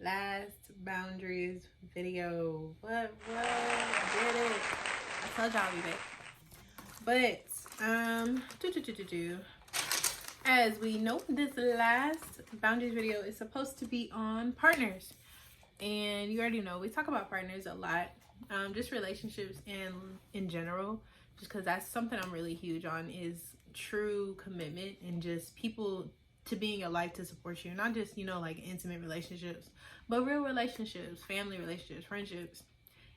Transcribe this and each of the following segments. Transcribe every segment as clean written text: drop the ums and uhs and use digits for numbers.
last boundaries video. What? Did it? I told y'all I'll be back. But as we know, this last boundaries video is supposed to be on partners, and you already know we talk about partners a lot, just relationships and in general, just because that's something I'm really huge on, is true commitment and just people to be in your life to support you, not just, you know, like intimate relationships, but real relationships, family relationships, friendships,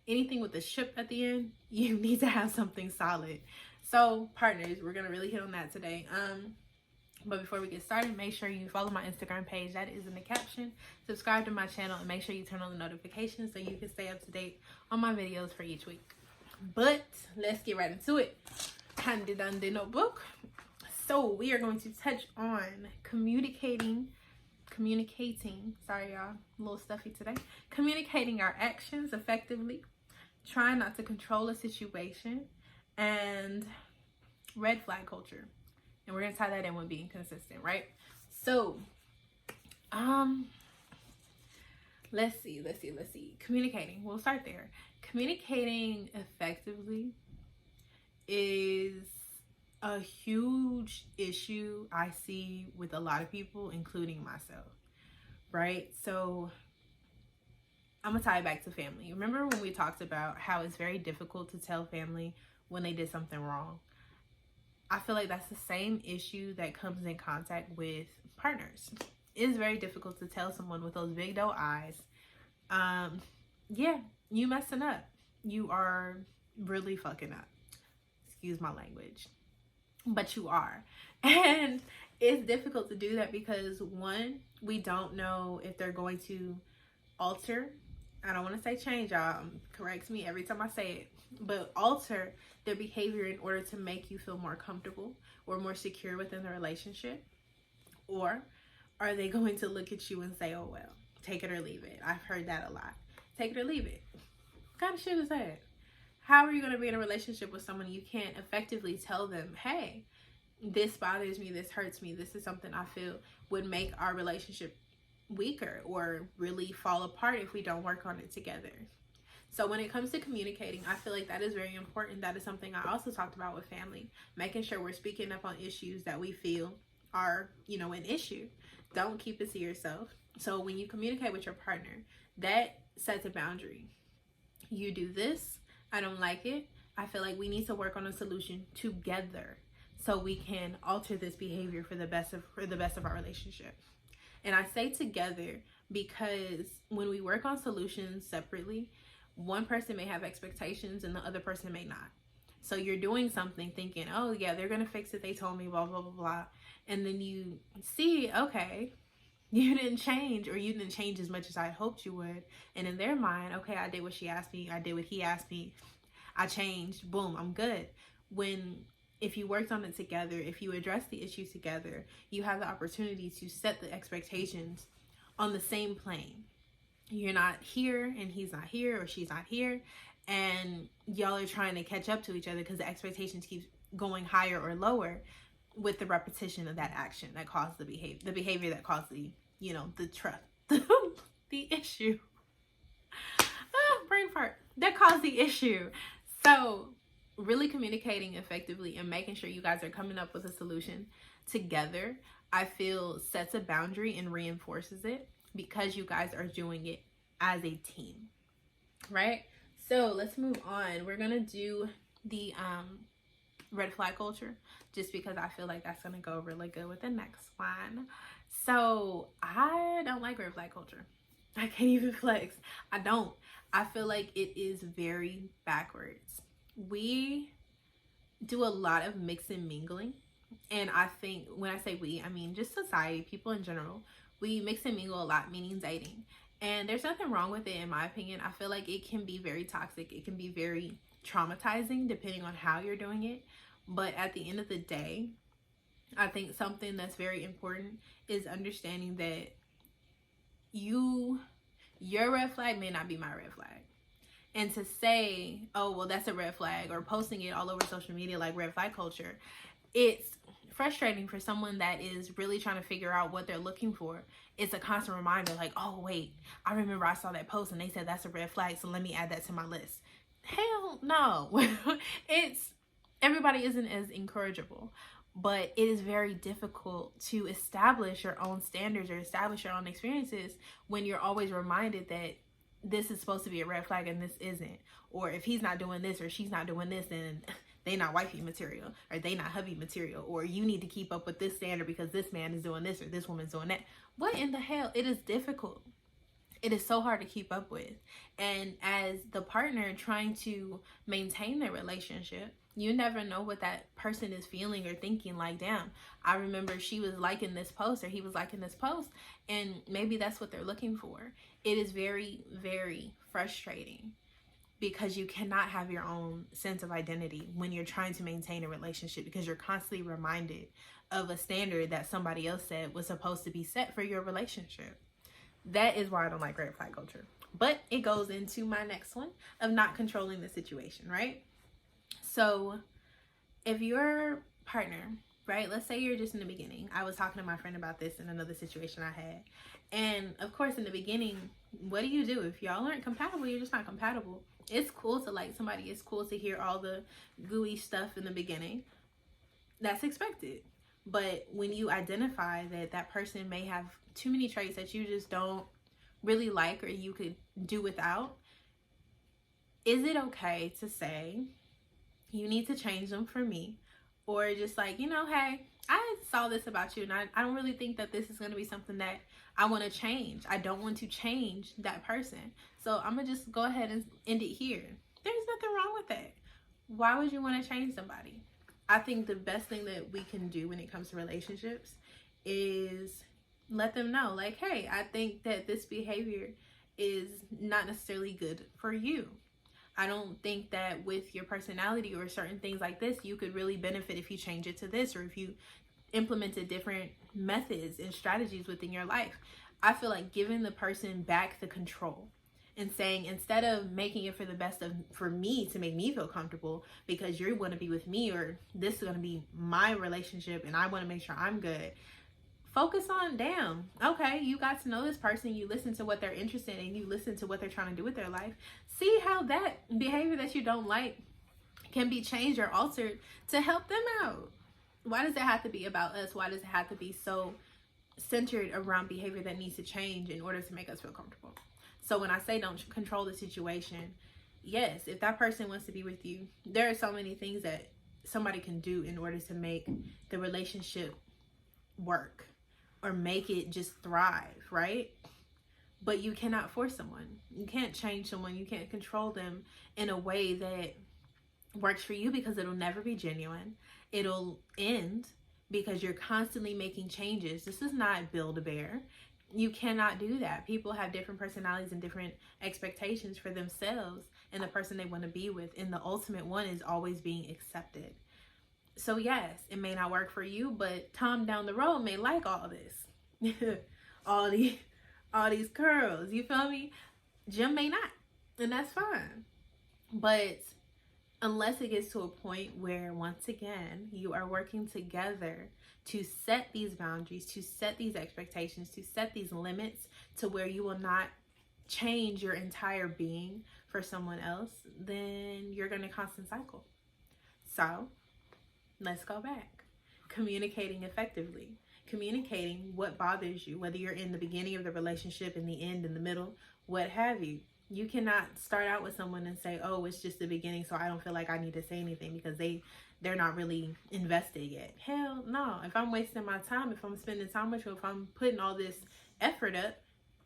anything with a ship at the end. You need to have something solid. So partners, we're gonna really hit on that today. But before we get started, make sure you follow my Instagram page. That is in the caption. Subscribe to my channel and make sure you turn on the notifications so you can stay up to date on my videos for each week. But let's get right into it. Handy dandy notebook. So we are going to touch on communicating. Sorry, y'all, a little stuffy today. Communicating our actions effectively. Trying not to control a situation. And red flag culture. And we're gonna tie that in with being consistent, right? So, let's see. Communicating. We'll start there. Communicating effectively is a huge issue I see with a lot of people, including myself, right? So I'm gonna tie it back to family. Remember when we talked about how it's very difficult to tell family when they did something wrong? I feel like that's the same issue that comes in contact with partners. It's very difficult to tell someone with those big doe eyes, yeah, you messing up. You are really fucking up. Excuse my language. But you are. And it's difficult to do that because, one, we don't know if they're going to alter. I don't want to say change, y'all. Correct me every time I say it. But alter their behavior in order to make you feel more comfortable or more secure within the relationship. Or are they going to look at you and say, oh, well, take it or leave it? I've heard that a lot. Take it or leave it. What kind of shit is that? How are you going to be in a relationship with someone you can't effectively tell them, hey, this bothers me, this hurts me, this is something I feel would make our relationship weaker or really fall apart if we don't work on it together? So when it comes to communicating, I feel like that is very important. That is something I also talked about with family, making sure we're speaking up on issues that we feel are, you know, an issue. Don't keep it to yourself. So when you communicate with your partner, that sets a boundary. You do this, I don't like it. I feel like we need to work on a solution together so we can alter this behavior for the best of our relationship. And I say together because when we work on solutions separately, one person may have expectations and the other person may not. So you're doing something thinking, oh yeah, they're gonna fix it, they told me, blah blah blah blah, and then you see, okay, you didn't change, or you didn't change as much as I hoped you would. And in their mind, okay, I did what she asked me, I did what he asked me, I changed, boom, I'm good. When if you worked on it together, if you address the issues together, you have the opportunity to set the expectations on the same plane. You're not here and he's not here or she's not here, and y'all are trying to catch up to each other because the expectations keep going higher or lower with the repetition of that action that caused the behavior that caused the, you know, the trust, the issue. Brain fart. That caused the issue. So really communicating effectively and making sure you guys are coming up with a solution together, I feel sets a boundary and reinforces it because you guys are doing it as a team, right? So let's move on. We're gonna do the red flag culture just because I feel like that's gonna go really good with the next one. So I don't like red flag culture. I can't even flex. I don't. I feel like it is very backwards. We do a lot of mix and mingling. And I think when I say we, I mean just society, people in general. We mix and mingle a lot, meaning dating. And there's nothing wrong with it, in my opinion. I feel like it can be very toxic. It can be very traumatizing depending on how you're doing it. But at the end of the day, I think something that's very important is understanding that your red flag may not be my red flag. And to say, oh, well, that's a red flag, or posting it all over social media like red flag culture, it's frustrating for someone that is really trying to figure out what they're looking for. It's a constant reminder like, oh wait, I remember I saw that post and they said that's a red flag, so let me add that to my list. Hell no. It's, everybody isn't as incorrigible, but it is very difficult to establish your own standards or establish your own experiences when you're always reminded that this is supposed to be a red flag and this isn't. Or if he's not doing this or she's not doing this, then they not wifey material, or they not hubby material, or you need to keep up with this standard because this man is doing this or this woman's doing that. What in the hell? It is difficult. It is so hard to keep up with. And as the partner trying to maintain their relationship, you never know what that person is feeling or thinking. Like, damn, I remember she was liking this post or he was liking this post, and maybe that's what they're looking for. It is very, very frustrating because you cannot have your own sense of identity when you're trying to maintain a relationship, because you're constantly reminded of a standard that somebody else said was supposed to be set for your relationship. That is why I don't like red flag culture. But it goes into my next one of not controlling the situation, right? So if your partner, right, let's say you're just in the beginning. I was talking to my friend about this in another situation I had. And of course, in the beginning, what do you do? If y'all aren't compatible, you're just not compatible. It's cool to like somebody. It's cool to hear all the gooey stuff in the beginning. That's expected. But when you identify that that person may have too many traits that you just don't really like or you could do without, is it okay to say, you need to change them for me? Or just like, you know, hey, I saw this about you and I don't really think that this is going to be something that I want to change. I don't want to change that person. So I'm going to just go ahead and end it here. There's nothing wrong with that. Why would you want to change somebody? I think the best thing that we can do when it comes to relationships is let them know, like, hey, I think that this behavior is not necessarily good for you. I don't think that with your personality or certain things like this, you could really benefit if you change it to this, or if you implemented different methods and strategies within your life. I feel like giving the person back the control and saying, instead of making it for the best of for me to make me feel comfortable because you want to be with me, or this is going to be my relationship and I want to make sure I'm good, focus on, damn, okay, you got to know this person, you listen to what they're interested in, you listen to what they're trying to do with their life. See how that behavior that you don't like can be changed or altered to help them out. Why does it have to be about us? Why does it have to be so centered around behavior that needs to change in order to make us feel comfortable? So when I say don't control the situation, yes, if that person wants to be with you, there are so many things that somebody can do in order to make the relationship work or make it just thrive, right? But you cannot force someone. You can't change someone. You can't control them in a way that works for you, because it'll never be genuine. It'll end because you're constantly making changes. This is not Build-A-Bear. You cannot do that. People have different personalities and different expectations for themselves and the person they want to be with. And the ultimate one is always being accepted. So yes, it may not work for you, but Tom down the road may like all this. all these curls, you feel me? Jim may not, and that's fine. But unless it gets to a point where, once again, you are working together to set these boundaries, to set these expectations, to set these limits to where you will not change your entire being for someone else, then you're going to constant cycle. So let's go back. Communicating effectively. Communicating what bothers you, whether you're in the beginning of the relationship, in the end, in the middle, what have you. You cannot start out with someone and say, oh, it's just the beginning, so I don't feel like I need to say anything because they're not really invested yet. Hell no. If I'm wasting my time, if I'm spending time with you, if I'm putting all this effort up,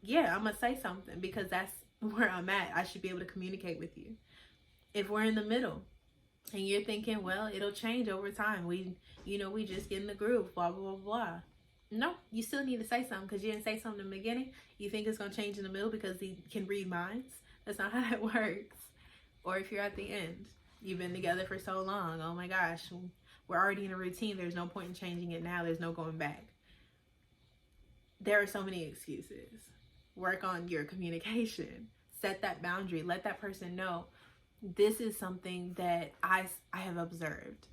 yeah, I'm going to say something because that's where I'm at. I should be able to communicate with you. If we're in the middle and you're thinking, well, it'll change over time. We just get in the groove, blah, blah, blah, blah. No, you still need to say something because you didn't say something in the beginning. You think it's going to change in the middle because he can read minds. That's not how that works. Or if you're at the end, you've been together for so long. Oh my gosh, we're already in a routine. There's no point in changing it now. There's no going back. There are so many excuses. Work on your communication. Set that boundary. Let that person know this is something that I have observed.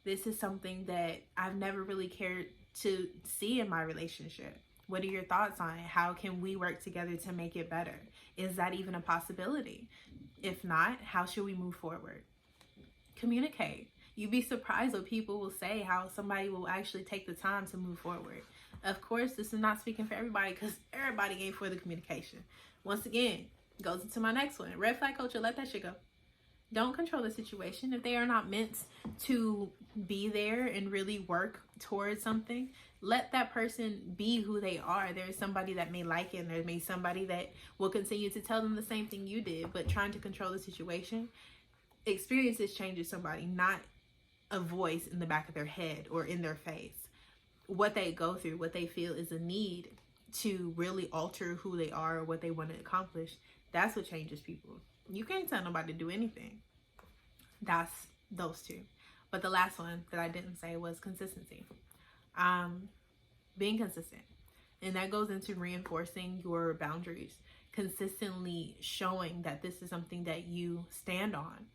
This is something that I've never really cared to see in my relationship. What are your thoughts on it? How can we work together to make it better? Is that even a possibility? If not, how should we move forward? Communicate. You'd be surprised what people will say, how somebody will actually take the time to move forward. Of course, this is not speaking for everybody, because everybody ain't for the communication. Once again, goes into my next one. Red flag culture, let that shit go. Don't control the situation. If they are not meant to be there and really work towards something, let that person be who they are. There's somebody that may like it, and there may be somebody that will continue to tell them the same thing you did, but trying to control the situation. Experiences changes somebody, not a voice in the back of their head or in their face. What they go through, what they feel is a need to really alter who they are or what they want to accomplish. That's what changes people. You can't tell nobody to do anything. That's those two. But the last one that I didn't say was consistency. Being consistent. And that goes into reinforcing your boundaries. Consistently showing that this is something that you stand on.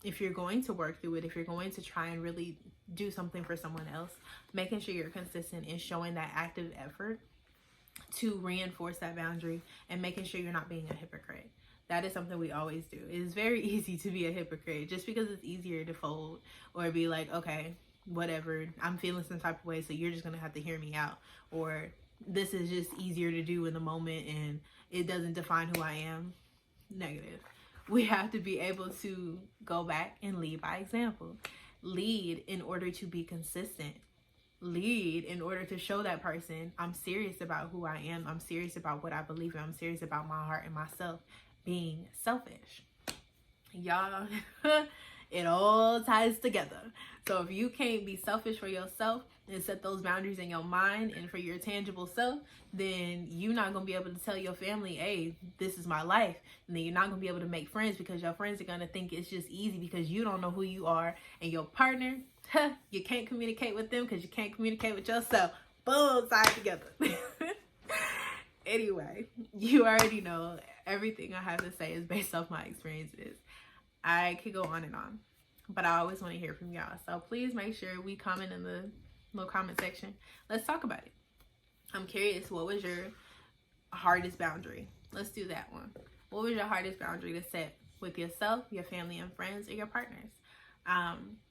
If you're going to work through it, if you're going to try and really do something for someone else, making sure you're consistent in showing that active effort to reinforce that boundary and making sure you're not being a hypocrite. That is something we always do. It is very easy to be a hypocrite just because it's easier to fold or be like, okay, whatever, I'm feeling some type of way, so you're just going to have to hear me out. Or this is just easier to do in the moment and it doesn't define who I am. Negative. We have to be able to go back and lead by example. Lead in order to be consistent. Lead in order to show that person, I'm serious about who I am. I'm serious about what I believe in. I'm serious about my heart and myself. Being selfish. Y'all, it all ties together. So if you can't be selfish for yourself and set those boundaries in your mind and for your tangible self, then you're not going to be able to tell your family, hey, this is my life. And then you're not going to be able to make friends because your friends are going to think it's just easy because you don't know who you are. And your partner, you can't communicate with them because you can't communicate with yourself. Boom, tied together. Anyway, you already know everything I have to say is based off my experiences. I could go on and on, but I always want to hear from y'all. So please make sure we comment in the little comment section. Let's talk about it. I'm curious, what was your hardest boundary? Let's do that one. What was your hardest boundary to set with yourself, your family and friends, or your partners?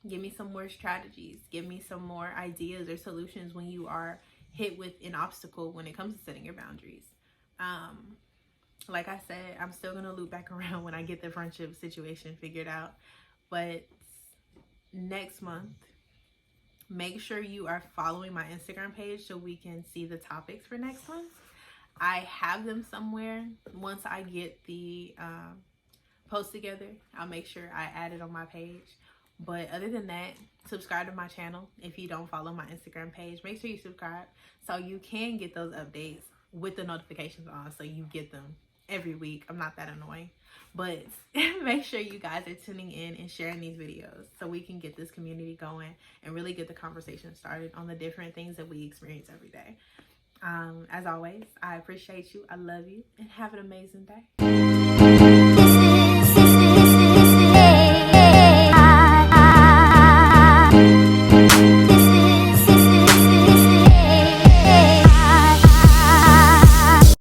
Give me some more strategies. Give me some more ideas or solutions when you are hit with an obstacle when it comes to setting your boundaries. Like I said, I'm still gonna loop back around when I get the friendship situation figured out. But next month, make sure you are following my Instagram page so we can see the topics for next month. I have them somewhere. Once I get the post together, I'll make sure I add it on my page. But other than that, subscribe to my channel. If you don't follow my Instagram page, make sure you subscribe so you can get those updates with the notifications on, so you get them every week. I'm not that annoying, but make sure you guys are tuning in and sharing these videos so we can get this community going and really get the conversation started on the different things that we experience every day. As always, I appreciate you. I love you, and have an amazing day.